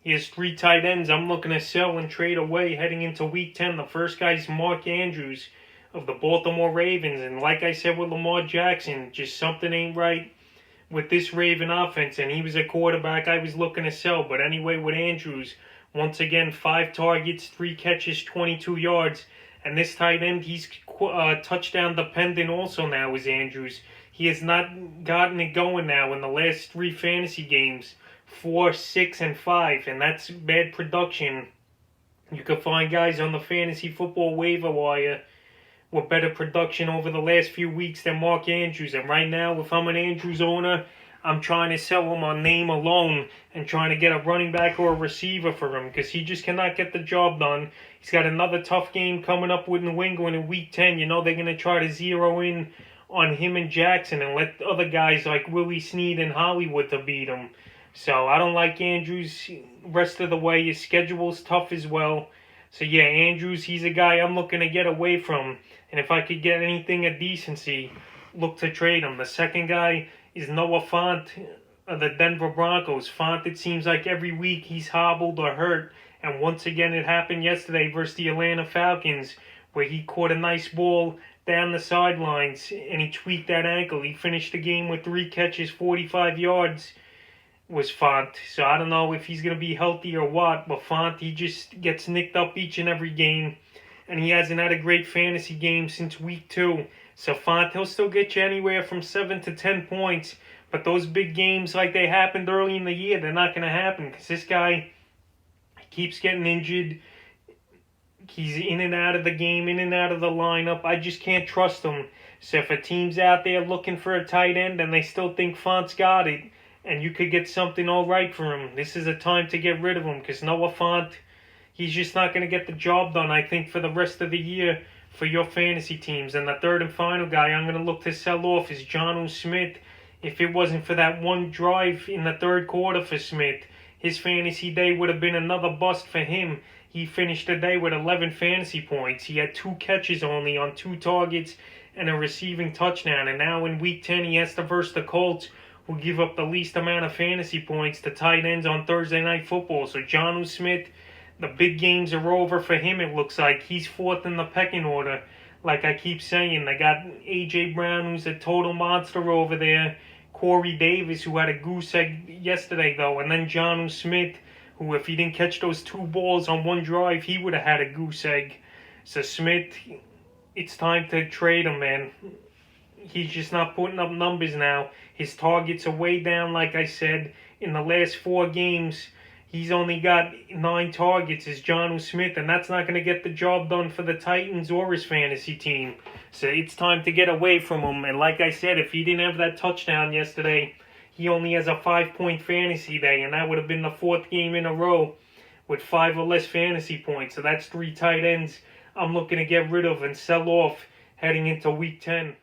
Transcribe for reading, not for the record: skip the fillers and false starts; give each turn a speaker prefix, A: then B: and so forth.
A: He has 3 tight ends I'm looking to sell and trade away heading into Week 10. The first guy is Mark Andrews of the Baltimore Ravens. And like I said with Lamar Jackson, just something ain't right with this Raven offense. And he was a quarterback I was looking to sell. But anyway, with Andrews, once again, 5 targets, 3 catches, 22 yards. And this tight end, he's touchdown dependent also now is Andrews. He has not gotten it going now in the last 3 fantasy games. 4, 6, and 5, and that's bad production. You can find guys on the fantasy football waiver wire with better production over the last few weeks than Mark Andrews. And right now, if I'm an Andrews owner, I'm trying to sell him on name alone and trying to get a running back or a receiver for him because he just cannot get the job done. He's got another tough game coming up with New England in Week 10. You know they're going to try to zero in on him and Jackson and let other guys like Willie Snead and Hollywood to beat him. So I don't like Andrews rest of the way. His schedule's tough as well. So yeah, Andrews, he's a guy I'm looking to get away from. And if I could get anything of decency, look to trade him. The second guy is Noah Fant of the Denver Broncos. Fant, it seems like every week he's hobbled or hurt. And once again, it happened yesterday versus the Atlanta Falcons, where he caught a nice ball down the sidelines and he tweaked that ankle. He finished the game with 3 catches, 45 yards. Was Fant. So I don't know if he's going to be healthy or what, but Fant, he just gets nicked up each and every game, and he hasn't had a great fantasy game since Week 2. So Fant, he'll still get you anywhere from 7 to 10 points, but those big games like they happened early in the year, they're not going to happen because this guy keeps getting injured. He's in and out of the game, in and out of the lineup. I just can't trust him. So if a team's out there looking for a tight end and they still think Fant's got it, and you could get something all right for him, this is a time to get rid of him because Noah Fant, he's just not going to get the job done, I think, for the rest of the year for your fantasy teams. And the third and final guy I'm going to look to sell off is Jonnu Smith. If it wasn't for that one drive in the third quarter for Smith, his fantasy day would have been another bust for him. He finished the day with 11 fantasy points. He had 2 catches only on 2 targets and a receiving touchdown. And now in Week 10, he has to verse the Colts, who give up the least amount of fantasy points to tight ends on Thursday Night Football. So Jonnu Smith, the big games are over for him, it looks like. He's 4th in the pecking order. Like I keep saying, they got A.J. Brown, who's a total monster over there. Corey Davis, who had a goose egg yesterday, though. And then Jonnu Smith, who, if he didn't catch those 2 balls on one drive, he would have had a goose egg. So Smith, it's time to trade him, man. He's just not putting up numbers now. His targets are way down, like I said. In the last 4 games, he's only got 9 targets as Jonnu Smith, and that's not going to get the job done for the Titans or his fantasy team. So it's time to get away from him. And like I said, if he didn't have that touchdown yesterday, he only has a 5-point fantasy day, and that would have been the 4th game in a row with 5 or less fantasy points. So that's 3 tight ends I'm looking to get rid of and sell off heading into Week 10.